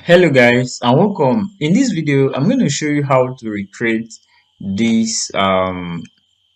Hello guys and welcome. In this video I'm going to show you how to recreate this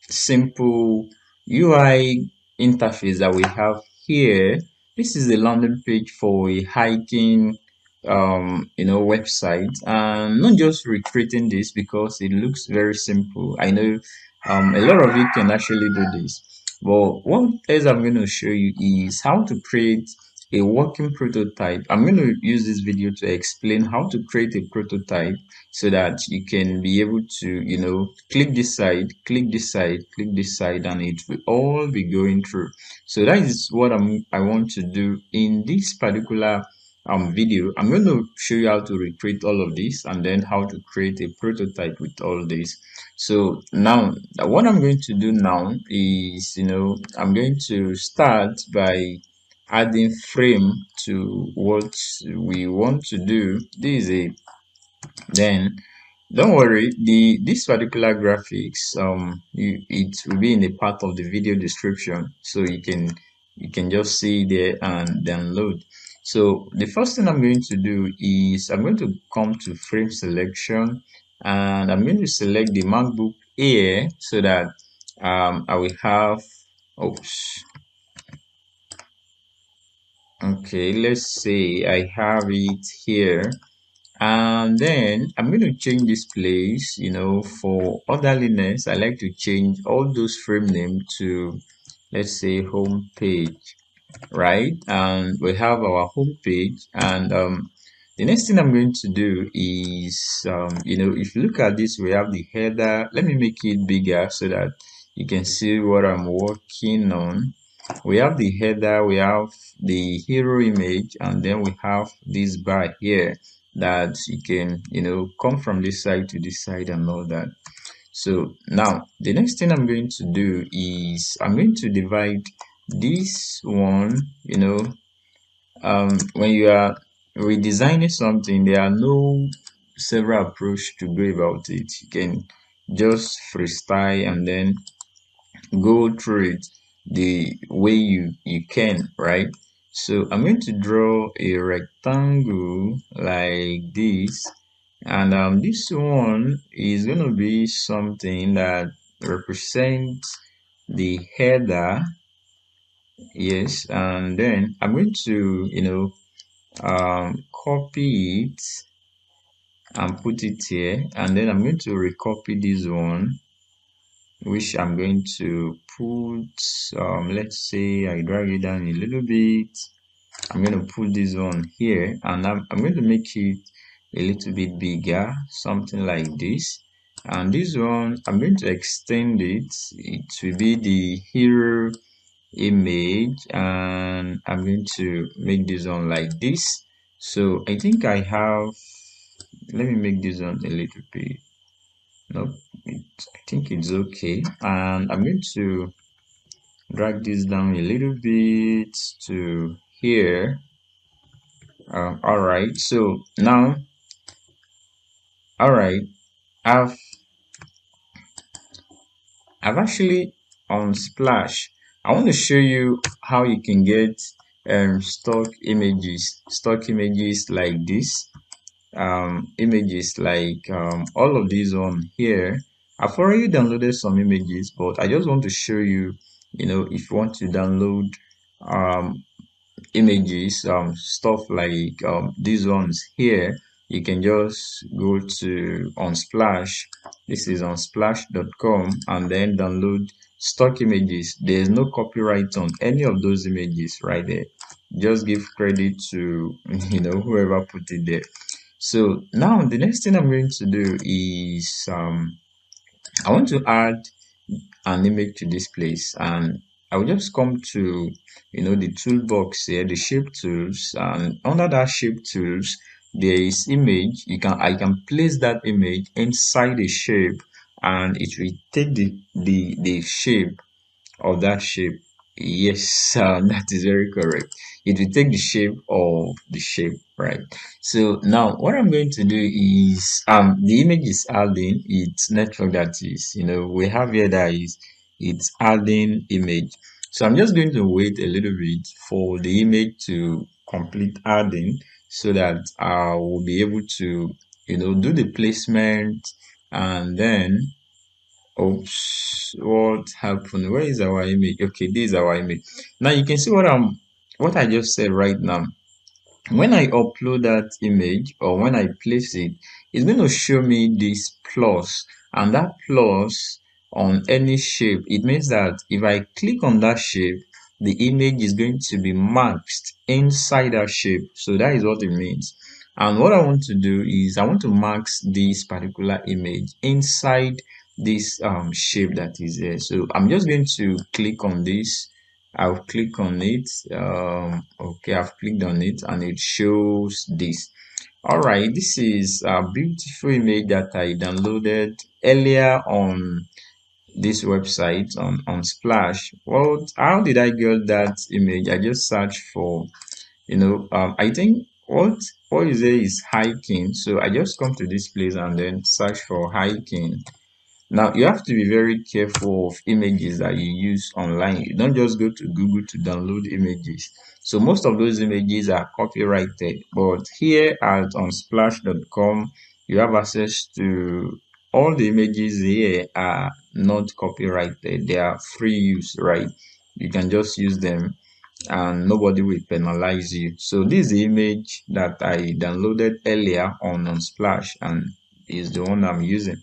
simple UI interface that we have here. This is a landing page for a hiking website, and not just recreating this because it looks very simple. I know a lot of you can actually do this, but what else I'm going to show you is how to create a working prototype. I'm going to use this video to explain how to create a prototype so that you can be able to, click this side, click this side, click this side, and it will all be going through. So that is what I want to do in this particular video. I'm going to show you how to recreate all of this and then how to create a prototype with all this. So now what I'm going to do now is, I'm going to start by adding frame to what we want to do. This is a then don't worry, this particular graphics it will be in a part of the video description, so you can just see there and download. So the first thing I'm going to do is I'm going to come to frame selection, and I'm going to select the MacBook Air so that I will have, oops, okay, let's say I have it here. And then I'm going to change this place, for orderliness. I like to change all those frame name to, let's say, home page, right? And we have our home page. And the next thing I'm going to do is, if you look at this, we have the header. Let me make it bigger so that you can see what I'm working on. We have the header, we have the hero image, and then we have this bar here that you can, come from this side to this side and all that. So now the next thing I'm going to do is I'm going to divide this one. When you are redesigning something, there are no several approach to go about it. You can just freestyle and then go through it the way you can, right? So I'm going to draw a rectangle like this, and this one is going to be something that represents the header. Yes, and then I'm going to copy it and put it here, and then I'm going to recopy this one, which I'm going to put, let's say I drag it down a little bit. I'm going to put this one here, and I'm going to make it a little bit bigger, something like this. And this one, I'm going to extend it. It will be the hero image, and I'm going to make this one like this. So I think I have, let me make this one a little bit. Nope, I think it's okay. And I'm going to drag this down a little bit to here. All right, so now, all right, I've actually on Splash. I want to show you how you can get stock images like this. Images like all of these on here. I've already downloaded some images, but I just want to show you, if you want to download images, stuff like these ones here, you can just go to Unsplash. This is unsplash.com, and then download stock images. There's no copyright on any of those images right there. Just give credit to whoever put it there. So now the next thing I'm going to do is I want to add an image to this place, and I will just come to the toolbox here, the shape tools, and under that shape tools there is image. I can place that image inside a shape, and it will take the shape of that shape. Yes, that is very correct. It will take the shape of the shape, right? So now what I'm going to do is the image is adding its network, that is, we have here that is it's adding image. So I'm just going to wait a little bit for the image to complete adding so that I will be able to, do the placement. And then, oops, what happened? Where is our image? Okay, this is our image. Now you can see what I just said right now. When I upload that image or when I place it, it's going to show me this plus, and that plus on any shape, it means that if I click on that shape, the image is going to be marked inside that shape. So that is what it means. And what I want to do is I want to mark this particular image inside this shape that is there. So I'm just going to click on this. I'll click on it. Okay, I've clicked on it and it shows this. All right, this is a beautiful image that I downloaded earlier on this website on Splash. Well, how did I get that image? I just searched for, I think what is there is hiking. So I just come to this place and then search for hiking. Now, you have to be very careful of images that you use online. You don't just go to Google to download images. So most of those images are copyrighted. But here at on splash.com, you have access to all the images here are not copyrighted. They are free use, right? You can just use them and nobody will penalize you. So this is the image that I downloaded earlier on Splash and is the one I'm using.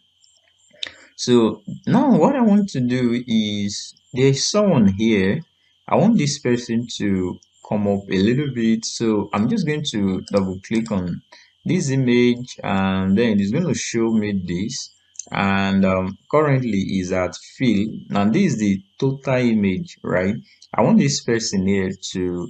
So now what I want to do is there's someone here. I want this person to come up a little bit. So I'm just going to double click on this image and then it's going to show me this. And currently is at fill. Now this is the total image, right? I want this person here to,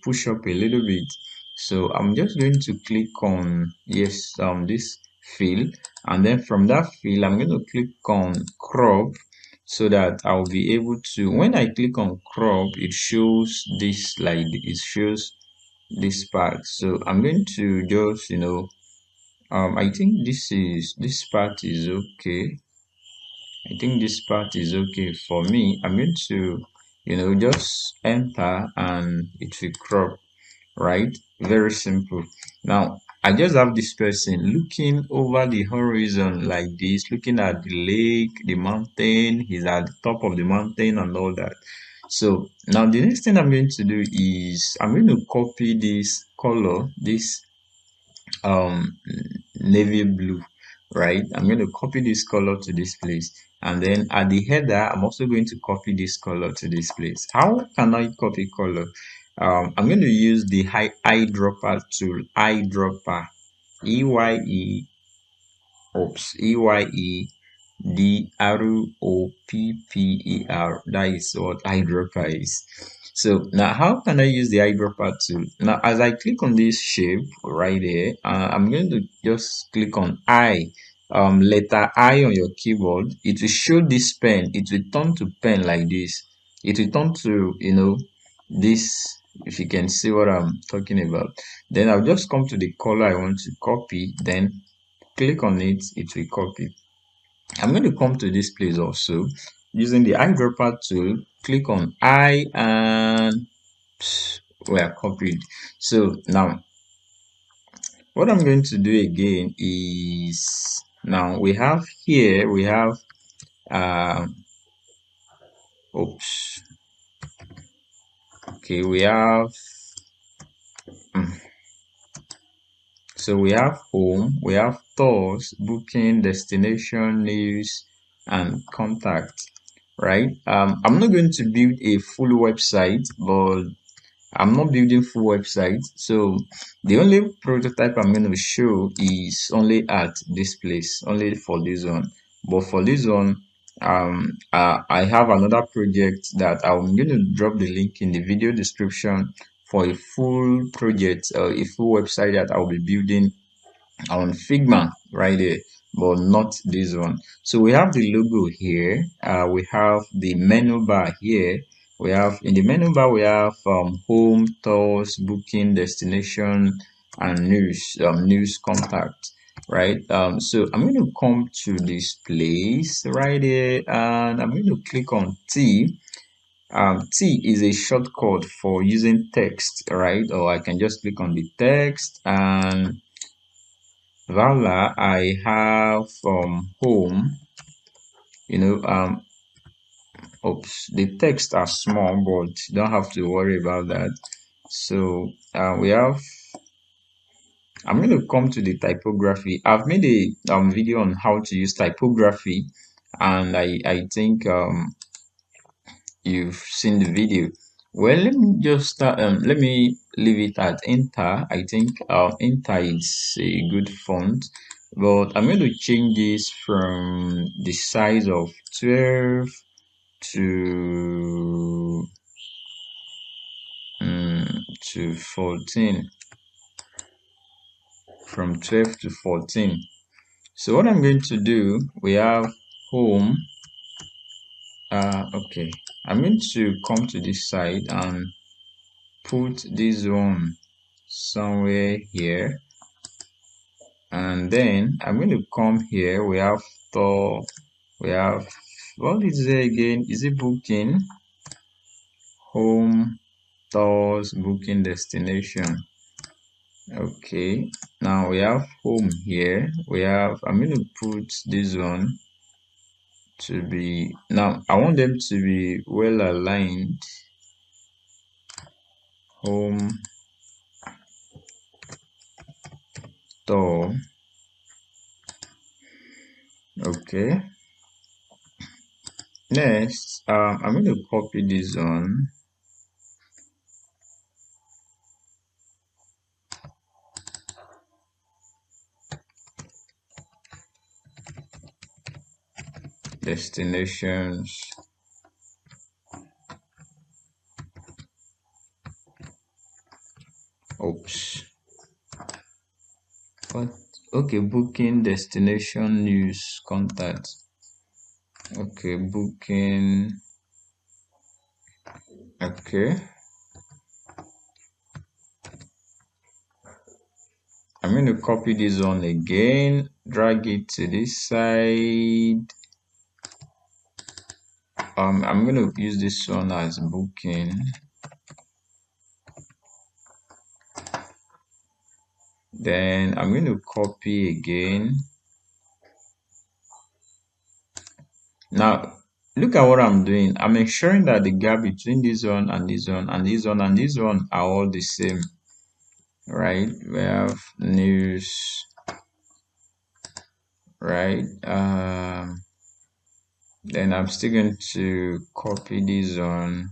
push up a little bit. So I'm just going to click on yes, this fill, and then from that fill I'm going to click on crop so that I'll be able to, when I click on crop, it shows this slide, it shows this part. So I'm going to just, I think this part is okay. I think this part is okay for me. I'm going to, just enter and it will crop, right? Very simple. Now, I just have this person looking over the horizon like this, looking at the lake, the mountain. He's at the top of the mountain and all that. So now the next thing I'm going to do is I'm going to copy this color, this navy blue, right? I'm going to copy this color to this place, and then at the header I'm also going to copy this color to this place. How can I copy color? I'm going to use the eyedropper tool, eyedropper, EYE, oops, EYE DROPPER. That is what eyedropper is. So now how can I use the eyedropper tool? Now as I click on this shape right here, I'm going to just click on letter I on your keyboard. It will show this pen. It will turn to pen like this. It will turn to, this, if you can see what I'm talking about. Then I'll just come to the color I want to copy, then click on it, it will copy. I'm going to come to this place also using the eyedropper tool, click on I and we are copied. So now what I'm going to do again is, now we have here, we have oops, okay, we have so we have home, we have tours, booking, destination, news, and contact, right? I'm not going to build a full website, but I'm not building full websites. So the only prototype I'm going to show is only at this place, only for this one. But for this one, I have another project that I'm going to drop the link in the video description for a full project, a full website that I'll be building on Figma right there, but not this one. So we have the logo here, we have the menu bar here, we have in the menu bar we have home, tours, booking, destination, and news, contact, right? So I'm going to come to this place right here and I'm going to click on T. T is a shortcut for using text, right? Or I can just click on the text, and voila, I have home. You know, oops, the text are small, but don't have to worry about that. So we have, I'm going to come to the typography. I've made a video on how to use typography, and I think you've seen the video. Well, let me just start, let me leave it at enter. I think enter is a good font, but I'm going to change this from the size of 12 to 14, from 12 to 14. So what I'm going to do, we have home. Okay, I'm going to come to this side and put this one somewhere here, and then I'm going to come here. We have store, we have, what is it again? Is it booking? Home, stores, booking, destination. Okay, now we have home here. We have, I'm going to put this one to be, now I want them to be well aligned. Home, store. Okay, next I'm going to copy this one, destinations. Oops, what? Okay, booking, destination, news, contact. Okay, booking. Okay, I'm going to copy this one again, drag it to this side. I'm going to use this one as booking. Then I'm going to copy again. Now look at what I'm doing. I'm ensuring that the gap between this one and this one and this one and this one are all the same, right? We have news, right? Then I'm still going to copy this one.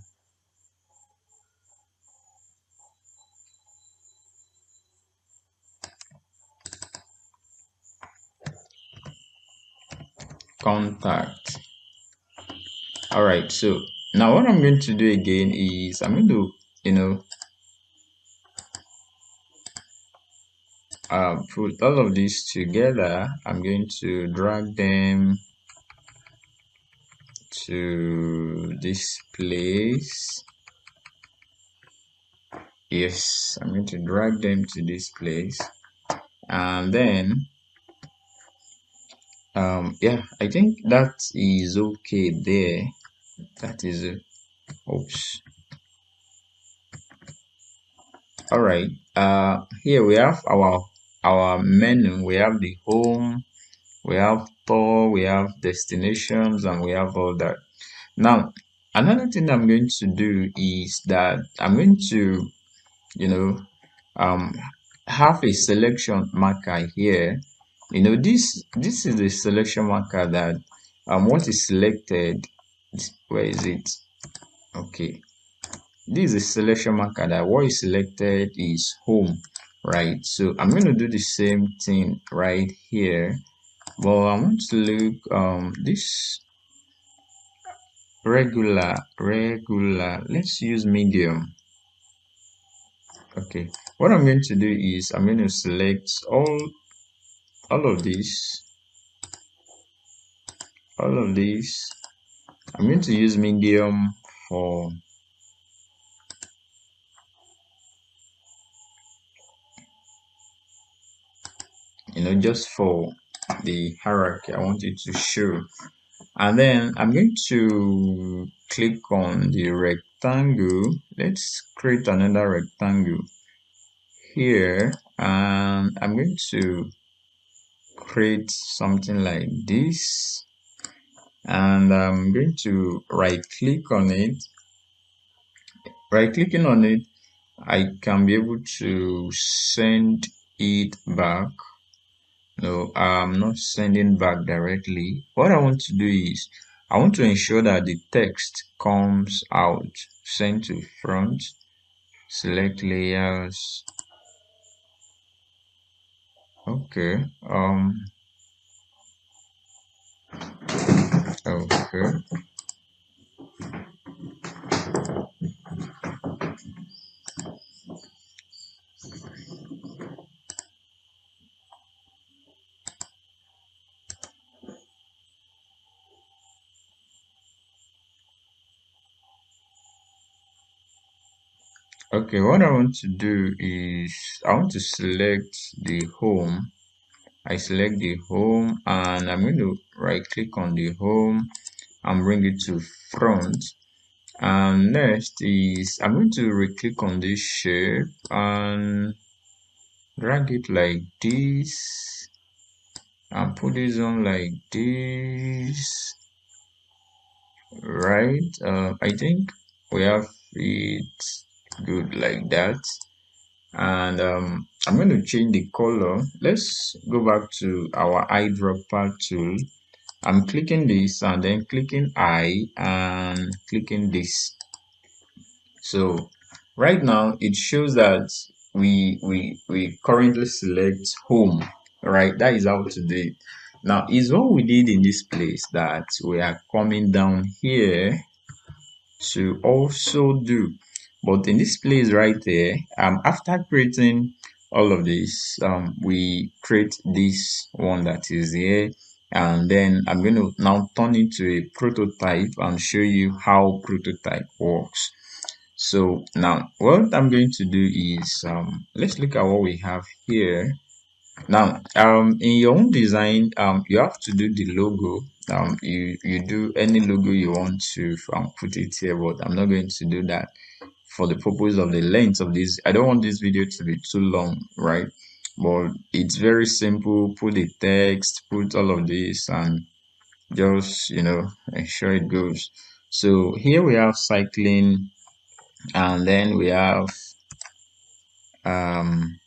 Contact. All right, so now what I'm going to do again is I'm going to, put all of these together. I'm going to drag them to this place. Yes, I'm going to drag them to this place, and then yeah, I think that is okay there. That is it. Oops. All right, here we have our menu. We have the home, we have store, we have destinations, and we have all that. Now another thing I'm going to do is that I'm going to, you know um have a selection marker here. This is the selection marker that what is selected, where is it? Okay, this is a selection marker that what is selected is home, right? So I'm going to do the same thing right here, but I want to look this regular, let's use medium. Okay, what I'm going to do is I'm going to select all of these, I'm going to use medium for, just for the hierarchy I want it to show. And then I'm going to click on the rectangle. Let's create another rectangle here, and I'm going to create something like this, and I'm going to right clicking on it, I can be able to send it back. No, I'm not sending back directly. What I want to do is I want to ensure that the text comes out. Send to front, select layers. Okay. Okay. Okay, what I want to do is I want to select the home. I select the home and I'm going to right click on the home and bring it to front. And next is I'm going to right click on this shape and drag it like this and put this on like this, right? I think we have it good like that. And I'm going to change the color. Let's go back to our eyedropper tool. I'm clicking this and then clicking I and clicking this. So right now it shows that we currently select home, right? That is how to do it. Now is what we did in this place that we are coming down here to also do. But in this place right there, after creating all of this, we create this one that is here, and then I'm going to now turn it to a prototype and show you how prototype works. So now what I'm going to do is let's look at what we have here. Now in your own design, you have to do the logo. You do any logo you want to put it here, but I'm not going to do that for the purpose of the length of this. I don't want this video to be too long, right? But it's very simple. Put the text, put all of this, and just ensure it goes. So here we have cycling, and then we have um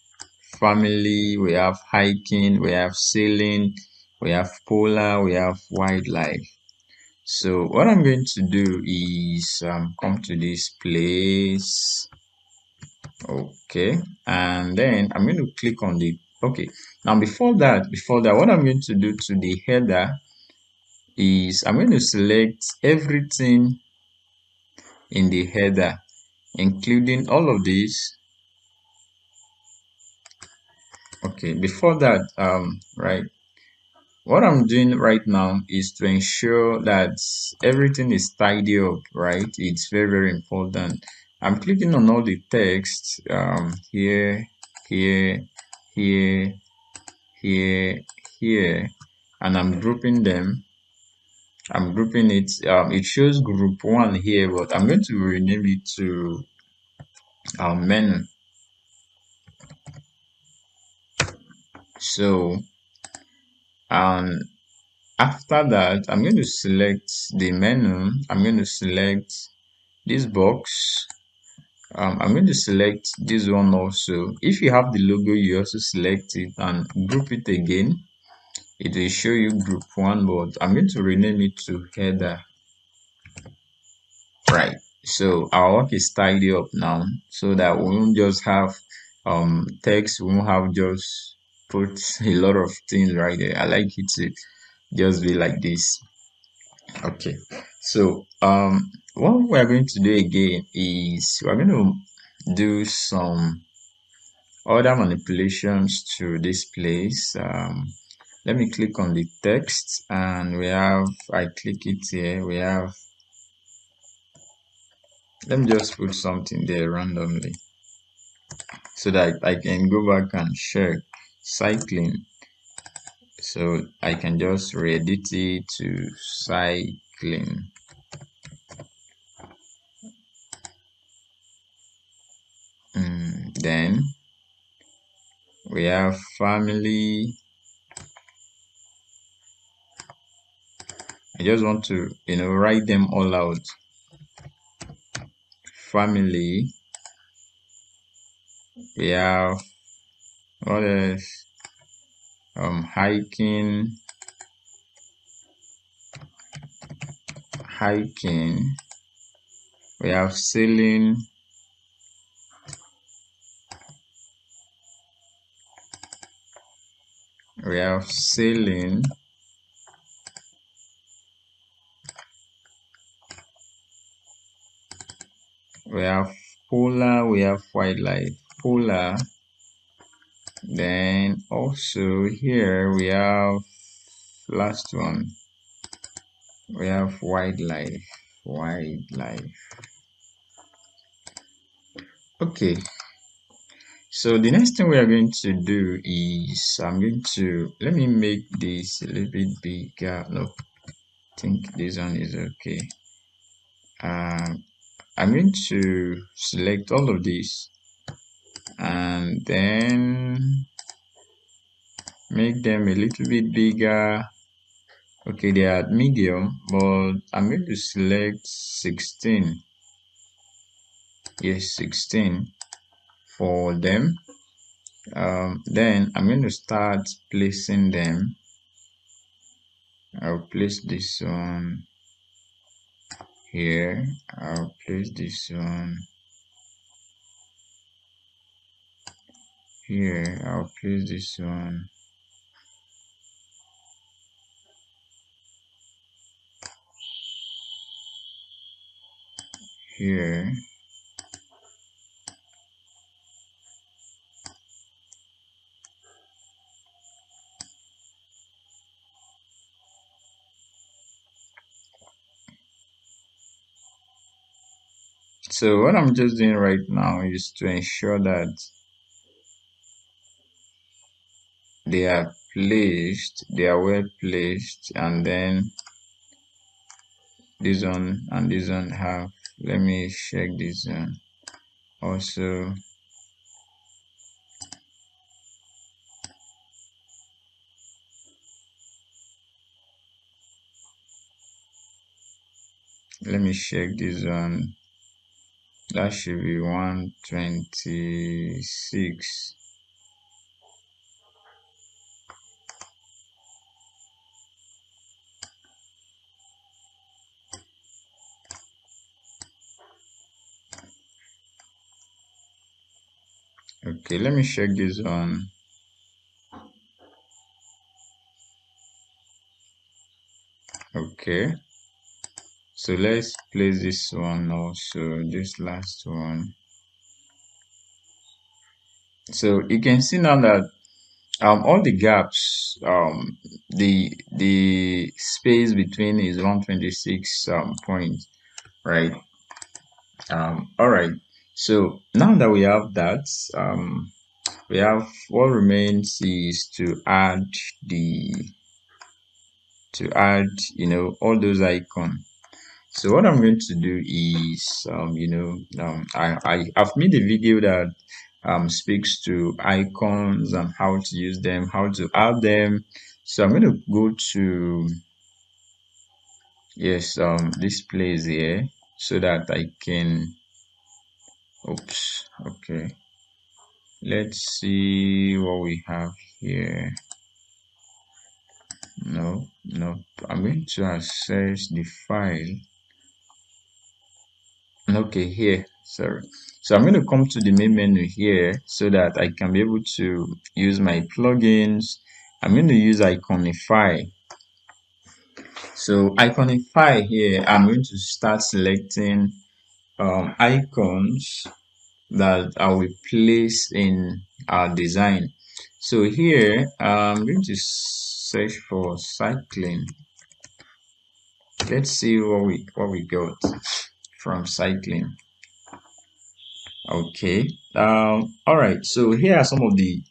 family, we have hiking, we have sailing, we have polar, we have wildlife. So what I'm going to do is come to this place. Okay, and then I'm going to click on the okay. Now before that, what I'm going to do to the header is I'm going to select everything in the header, including all of this. Okay, before that, right, what I'm doing right now is to ensure that everything is tidy up, right? It's very, very important. I'm clicking on all the text here, here, here, here, here, and I'm grouping them. I'm grouping it. It shows group one here, but I'm going to rename it to menu. So, um, after that, I'm going to select the menu. I'm going to select this box. I'm going to select this one also. If you have the logo, you also select it and group it again. It will show you group one, but I'm going to rename it to header. Right. So our work is tidy up now, so that we won't just have text. We won't have just put a lot of things right there. I like it to just be like this. Okay. So what we're going to do again is we're going to do some other manipulations to this place. Let me click on the text, and I click it here. Let me just put something there randomly so that I can go back and check cycling. So I can just re-edit it to cycling. Then we have family. I just want to, write them all out. Family. We have what else? Hiking. We have sailing. We have sailing. We have polar. We have wildlife. Polar. Then also here we have last one. We have wildlife. Okay. So the next thing we are going to do is let me make this a little bit bigger. No, I think this one is okay. I'm going to select all of these and then make them a little bit bigger. Okay, they are medium, but I'm going to select 16. Yes, 16 for them. Then I'm going to start placing them. I'll place this one here. I'll place this one here. I'll place this one here. So what I'm just doing right now is to ensure that they are well placed, and then this one and this one have, let me check this one also. Let me check this one. That should be 126. Okay, let me check this one. Okay, so let's place this one also, this last one. So you can see now that all the gaps, the space between is 126 points, right? All right. So now that we have that, we have what remains is the to add all those icons. So what I'm going to do is I've made a video that speaks to icons and how to use them, how to add them. So I'm going to go to this place here so that I can okay, let's see what we have here. No, I'm going to access the file. Okay, here, sorry. So I'm going to come to the main menu here so that I can be able to use my plugins. I'm going to use Iconify. So Iconify here, I'm going to start selecting icons that I will place in our design. So here, I'm going to search for cycling. Let's see what we got from cycling. Okay. All right. So here are some of the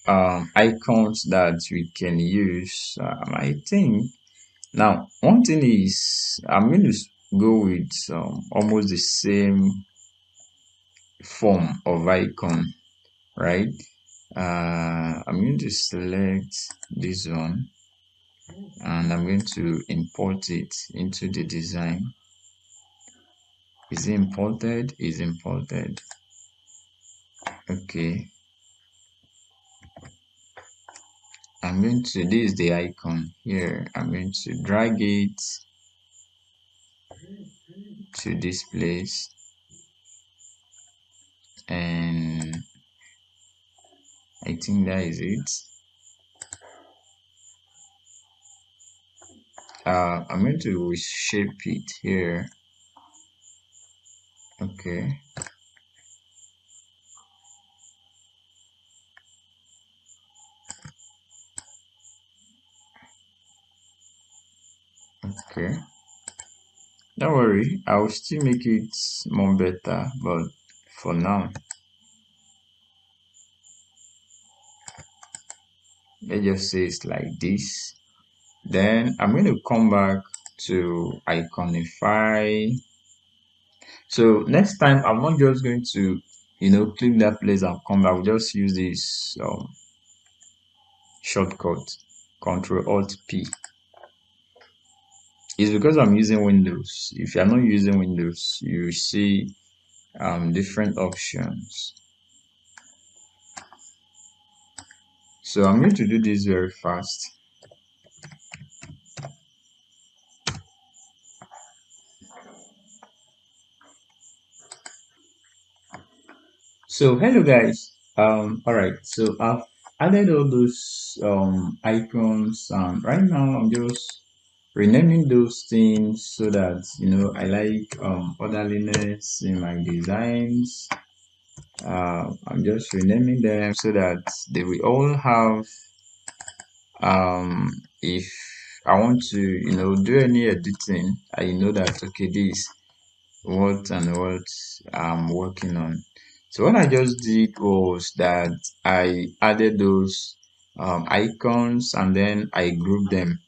icons that we can use. I think now one thing is I'm going to go with almost the same form of icon, right? I'm going to select this one and I'm going to import it into the design. Is it imported? Is imported. Okay. I'm going to, this is the icon here. I'm going to drag it to this place and I think that is it. I'm going to reshape it here. Okay. Okay. Don't worry, I'll still make it more better, but for now, let's just say it's like this. Then I'm going to come back to iconify. So next time, I'm not just going to, click that place and come back. I'll just use this shortcut, Control Alt P. It's because I'm using Windows. If you're not using Windows, you see different options. So I'm going to do this very fast. So hello guys. All right. So I've added all those icons. Right now I'm just renaming those things so that I like orderliness in my designs. I'm just renaming them so that they will all have if I want to do any editing, I know that okay, this what and what I'm working on. So what I just did was that I added those icons and then I grouped them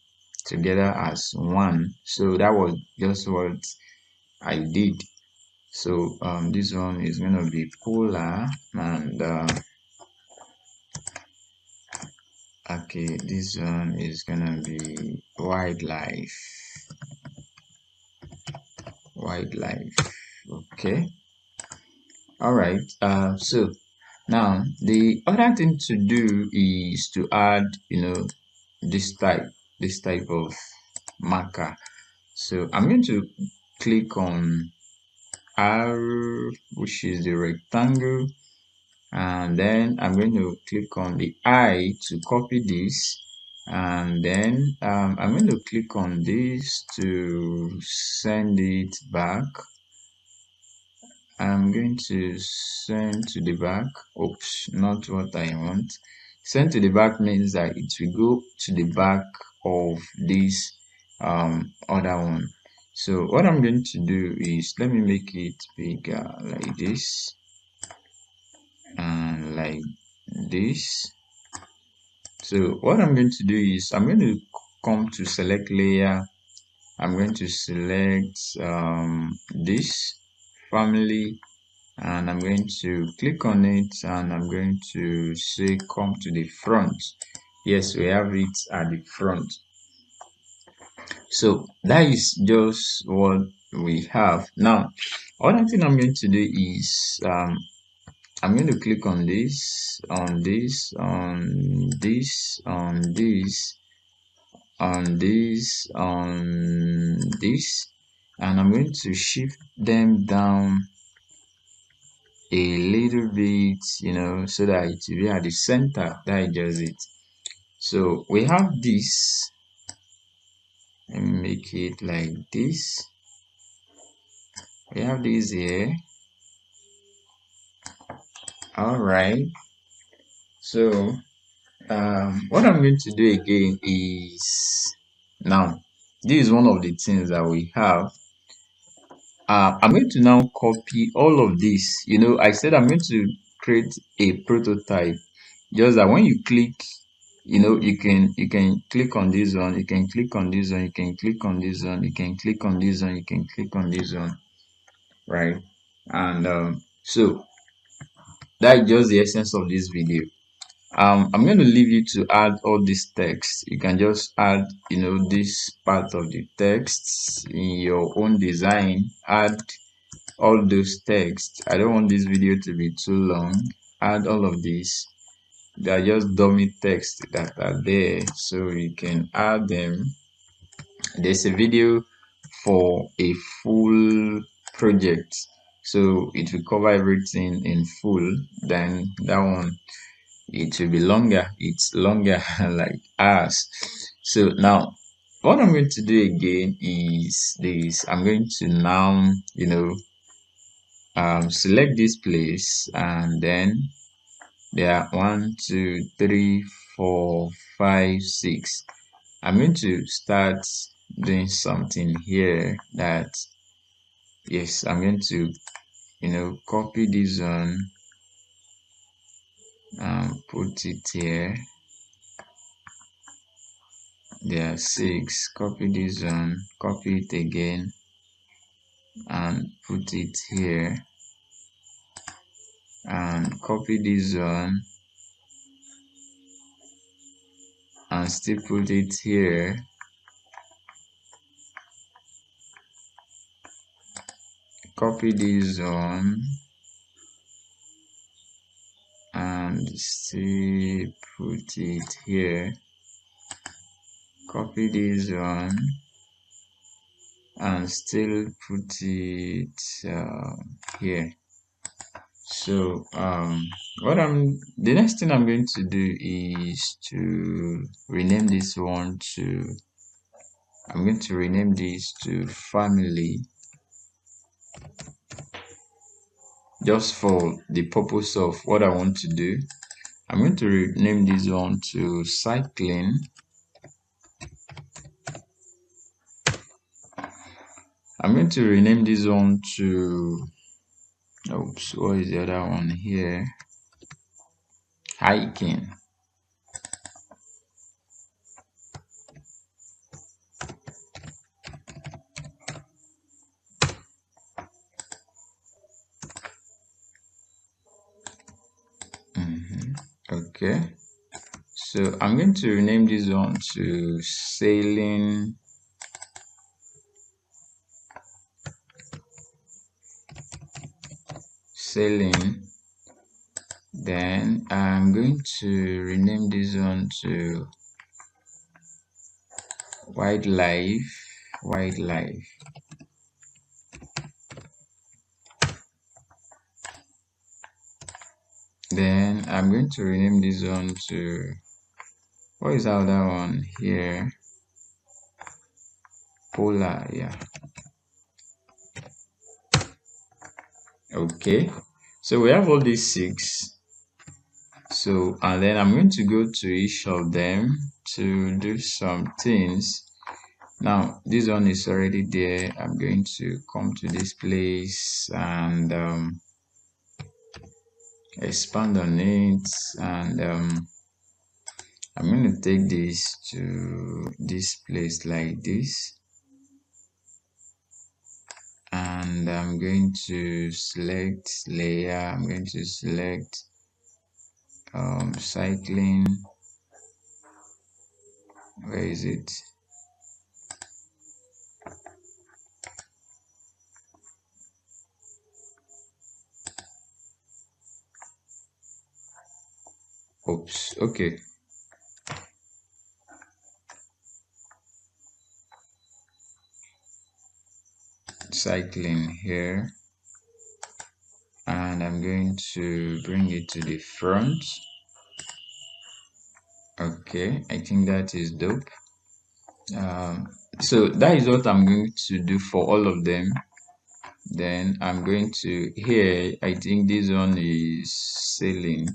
together as one. So that was just what I did. So this one is gonna be polar and okay, this one is gonna be wildlife. Okay. All right. So now the other thing to do is to add, this type of marker. So I'm going to click on R, which is the rectangle, and then I'm going to click on the I to copy this, and then I'm going to click on this to send it back. I'm going to send to the back. Oops, not what I want. Send to the back means that it will go to the back of this other one. So what I'm going to do is let me make it bigger like this and like this. So what I'm going to do is I'm going to come to select layer. I'm going to select this family and I'm going to click on it and I'm going to say come to the front. Yes, we have it at the front. So that is just what we have. Now, other thing I'm going to do is I'm going to click on this, on this, on this, on this, on this, on this, and I'm going to shift them down a little bit, so that it will be at the center. That is it. So we have this. Let me make it like this. We have this here. All right. So what I'm going to do again is now this is one of the things that we have. I'm going to now copy all of this. I said I'm going to create a prototype. Just that when you click, you can click on this one, you can click on this one, you can click on this one, you can click on this one, you can click on this one, right? And so that's just the essence of this video. I'm going to leave you to add all this text. You can just add, this part of the text in your own design. Add all those texts. I don't want this video to be too long. Add all of these. They are just dummy text that are there, so you can add them. There's a video for a full project, so it will cover everything in full. Then that one, it will be longer. It's longer like us. So now what I'm going to do again is this. I'm going to now select this place, and then there are 1 2 3 4 5 6. I'm going to start doing something here. That, yes, I'm going to copy this one and put it here. There are 6. Copy this one, copy it again and put it here, and copy this one and still put it here, copy this one and still put it here, copy this one and still put it here. So the next thing I'm going to do is to rename this one to, I'm going to rename this to family, just for the purpose of what I want to do. I'm going to rename this one to cycling. I'm going to rename this one to, oops, what is the other one here? Hiking. Okay, so I'm going to rename this one to sailing. Then I'm going to rename this one to wildlife. Then I'm going to rename this one to, what is the other one here? Polar, yeah. Okay, so we have all these 6. So, and then I'm going to go to each of them to do some things. Now this one is already there. I'm going to come to this place and expand on it, and I'm going to take this to this place like this, and I'm going to select layer. I'm going to select cycling. Where is it? Oops, okay. Cycling here, and I'm going to bring it to the front. Okay, I think that is dope. So that is what I'm going to do for all of them. Then I'm going to, here I think this one is sailing.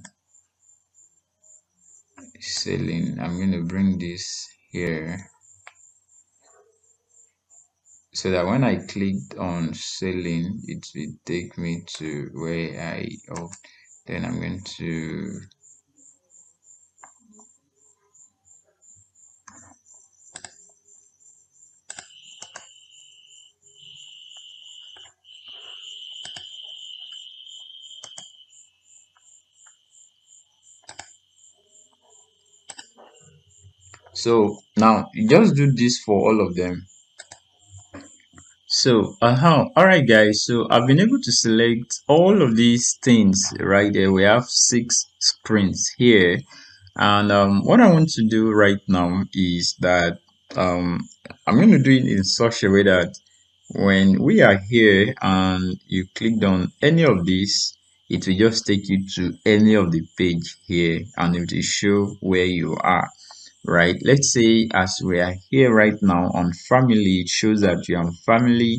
I'm going to bring this here, so that when I clicked on sailing, it will take me to where then I'm going to So now you just do this for all of them. So, all right, guys. So I've been able to select all of these things right there. We have 6 screens here, and what I want to do right now is that um, I'm going to do it in such a way that when we are here and you clicked on any of these, it will just take you to any of the page here, and it will show where you are. Right, let's say as we are here right now on family, it shows that you're on family,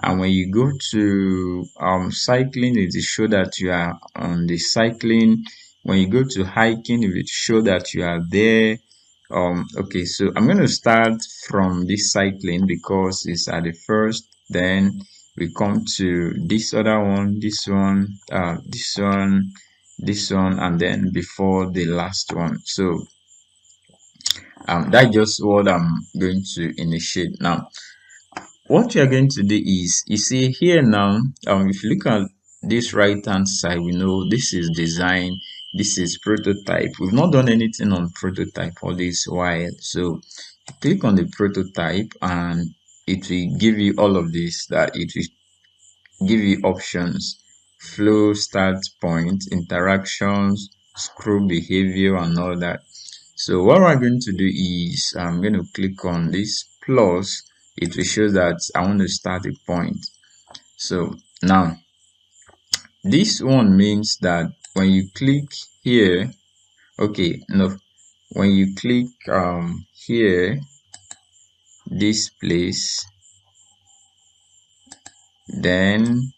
and when you go to cycling, it will show that you are on the cycling. When you go to hiking, it will show that you are there. Okay, so I'm going to start from this cycling because it's at the first, then we come to this other one, this one, and then before the last one. So that's just what I'm going to initiate now. What you're going to do is, you see here now, if you look at this right hand side, we know this is design, this is prototype. We've not done anything on prototype all this while. So click on the prototype and it will give you all of this, that it will give you options: flow, start point, interactions, scroll behavior, and all that. So what we're going to do is I'm going to click on this plus. It will show that I want to start a point. So now this one means that when you click here, okay, no, when you click here, this place, then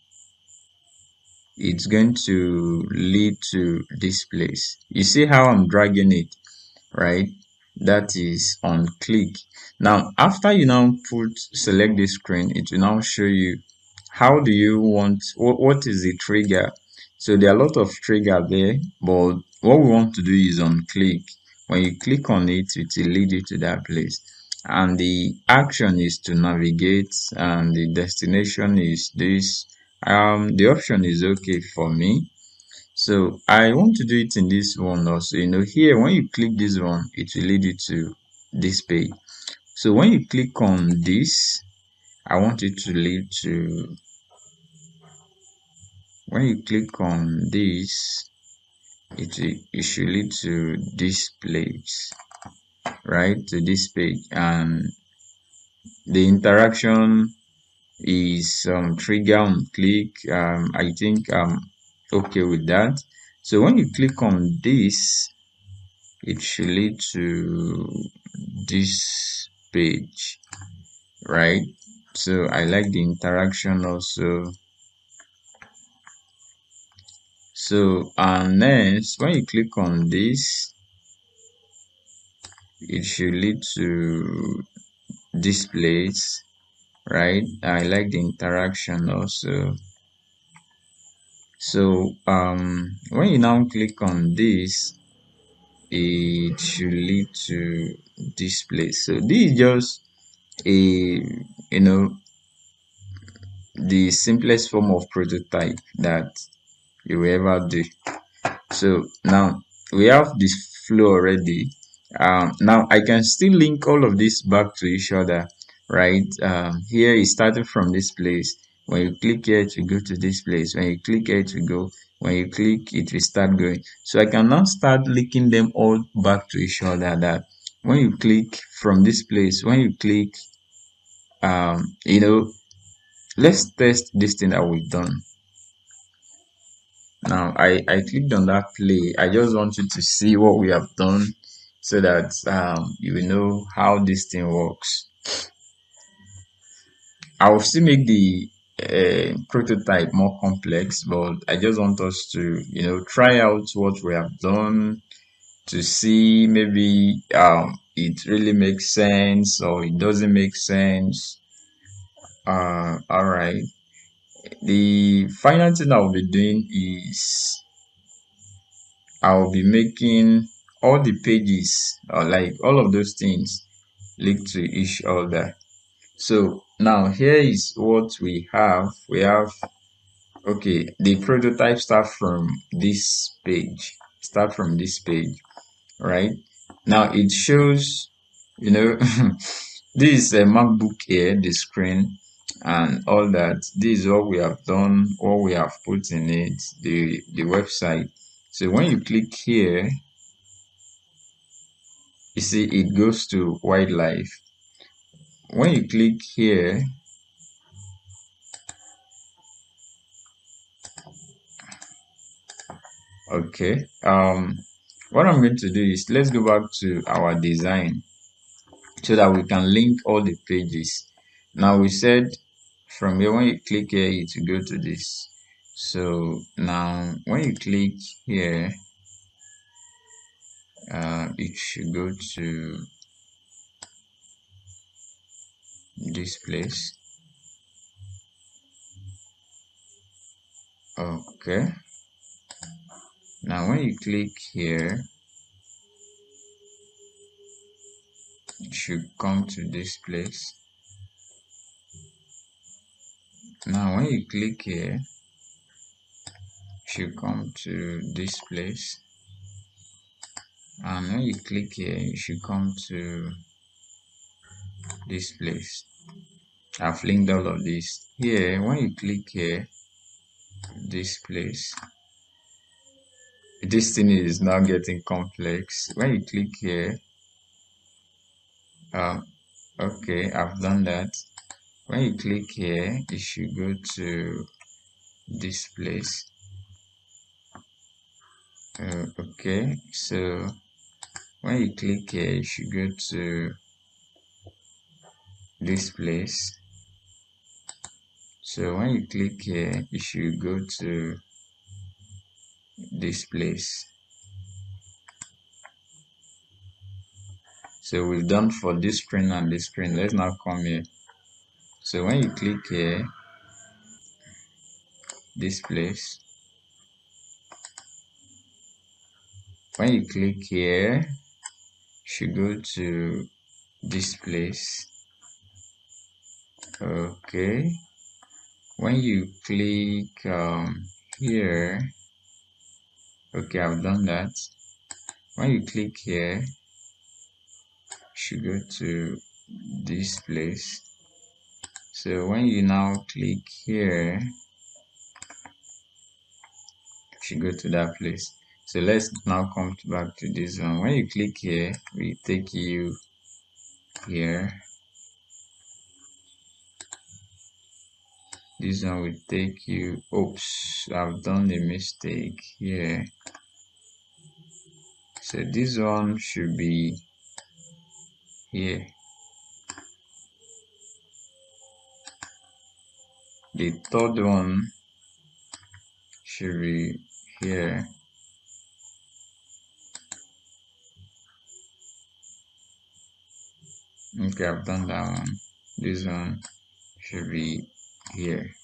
it's going to lead to this place. You see how I'm dragging it, right? That is on click. Now after you now select this screen, it will now show you how do you want, what is the trigger. So there are a lot of trigger there, but what we want to do is on click. When you click on it, it will lead you to that place, and the action is to navigate, and the destination is this. The option is okay for me. So I want to do it in this one also. Here when you click this one, it will lead you to this page. So when you click on this, I want it to lead to, when you click on this, it should lead to this place, right? To this page, and the interaction is trigger on click. I think I'm okay with that. So when you click on this, it should lead to this page, right? So I like the interaction also. So next, when you click on this, it should lead to this place, right? I like the interaction also. So when you now click on this, it should lead to this place. So this is just a, the simplest form of prototype that you will ever do. So now we have this flow already. Now I can still link all of this back to each other, right? Here is starting from this place. When you click here to go to this place, when you click here to go, when you click it will start going. So I can now start linking them all back to each other, that when you click from this place, when you click, let's test this thing that we've done. Now I clicked on that play. I just want you to see what we have done so that you will know how this thing works. I will still make the prototype more complex, but I just want us to try out what we have done to see maybe it really makes sense or it doesn't make sense. All right. The final thing I'll be doing is I'll be making all the pages, like all of those things, link to each other. So now here is what we have. We have, okay, the prototype start from this page. Start from this page, right? Now it shows you know, this is a MacBook Air, the screen and all that. This is what we have done, what we have put in it, the website. So when you click here, you see it goes to wildlife. When you click here, okay, what I'm going to do is let's go back to our design so that we can link all the pages. Now we said from here, when you click here, it will go to this. So now when you click here, it should go to this place. Okay, now when you click here, it should come to this place. Now when you click here, it should come to this place, and when you click here, you should come to this place. I've linked all of this here. When you click here, this place, this thing is now getting complex. When you click here, okay, I've done that. When you click here, it should go to this place. Okay, so when you click here, you should go to this place. So when you click here, you should go to this place. So we've done for this screen and this screen. Let's now come here. So when you click here, this place, when you click here, you should go to this place. Okay, when you click here, okay, I've done that. When you click here, you should go to this place. So when you now click here, you should go to that place. So let's now come back to this one. When you click here, we take you here. This one will take you, oops, I've done a mistake here. So this one should be here. The third one should be here. Okay, I've done that one. This one should be here.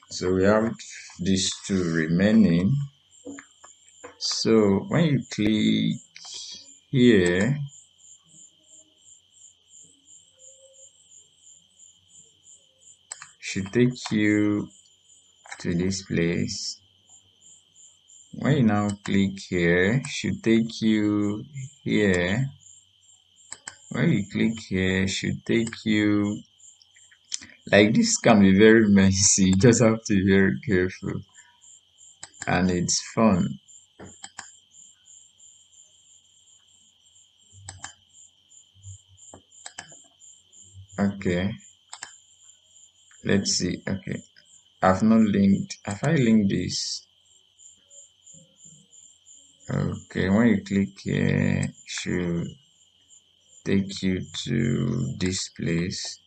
So we have these two remaining. So when you click here, should take you to this place. When you now click here, should take you here. When you click here, should take you, like, this can be very messy. You just have to be very careful, and it's fun. Okay, let's see. Okay, I've not linked. Have I linked this? Okay, when you click here, it should take you to this place.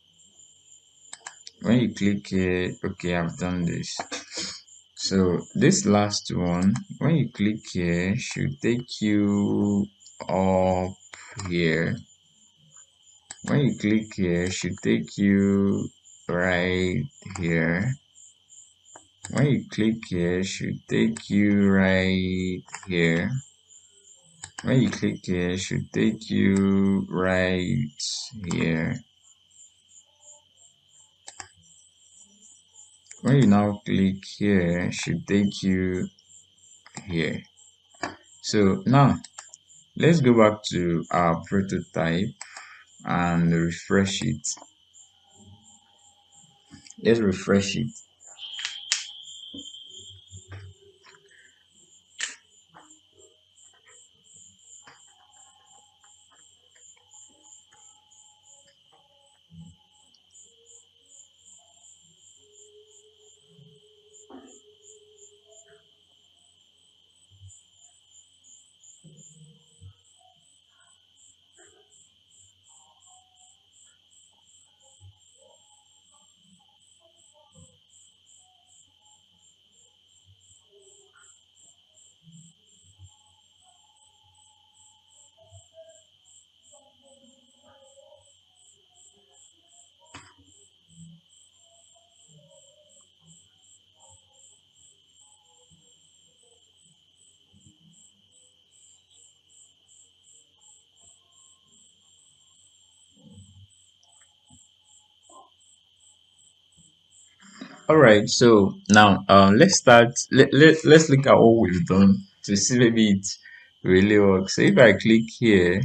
When you click here, okay, I've done this. So this last one, when you click here, should take you up here. When you click here, should take you right here. When you click here, should take you right here. When you click here, should take you right here. When you now click here, should take you here. So now Let's go back to our prototype and refresh it. Let's refresh it. All right, so now let's start. Let's look at what we've done to see maybe it really works. So if I click here,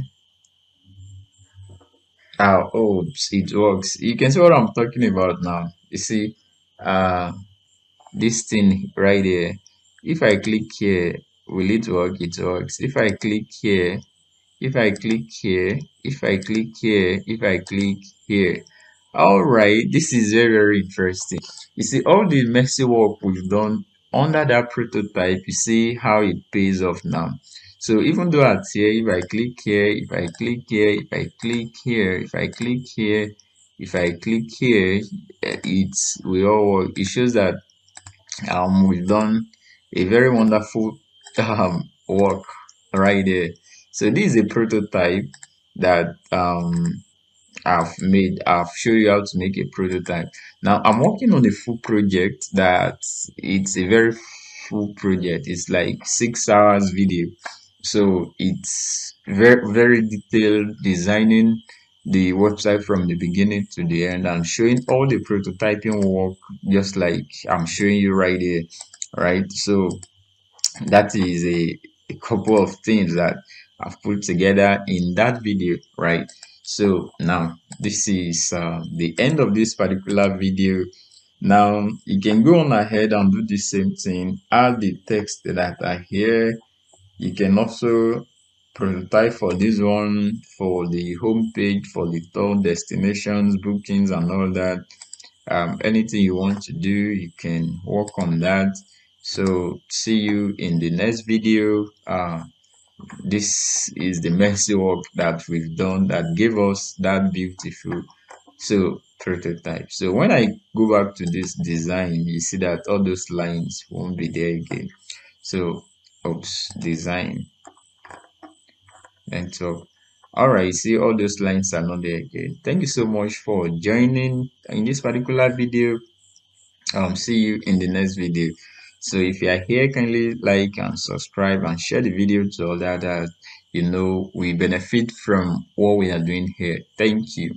oh, it works. You can see what I'm talking about now. You see, uh, this thing right here. If I click here, will it work? It works. If I click here, if I click here, if I click here, if I click here. All right, this is very, very interesting. You see, all the messy work we've done under that prototype, you see how it pays off now. So even though at here, if I click here, if I click here, if I click here, if I click here, if I click here, it's we all work. It shows that we've done a very wonderful work right there. So this is a prototype that I've shown you how to make a prototype. Now I'm working on a full project that it's a very full project. It's like 6 hours video. So it's very, very detailed, designing the website from the beginning to the end and showing all the prototyping work just like I'm showing you right here. Right. So that is a couple of things that I've put together in that video, right? So now this is the end of this particular video. Now you can go on ahead and do the same thing, add the text that are here. You can also prototype for this one, for the home page, for the tour destinations, bookings and all that. Anything you want to do, you can work on that. So see you in the next video. This is the messy work that we've done that gave us that beautiful prototype. So when I go back to this design, you see that all those lines won't be there again. So oops, design and so all right, see all those lines are not there again. Thank you so much for joining in this particular video. See you in the next video. So if you are here, kindly like and subscribe and share the video to all that you know we benefit from what we are doing here. Thank you.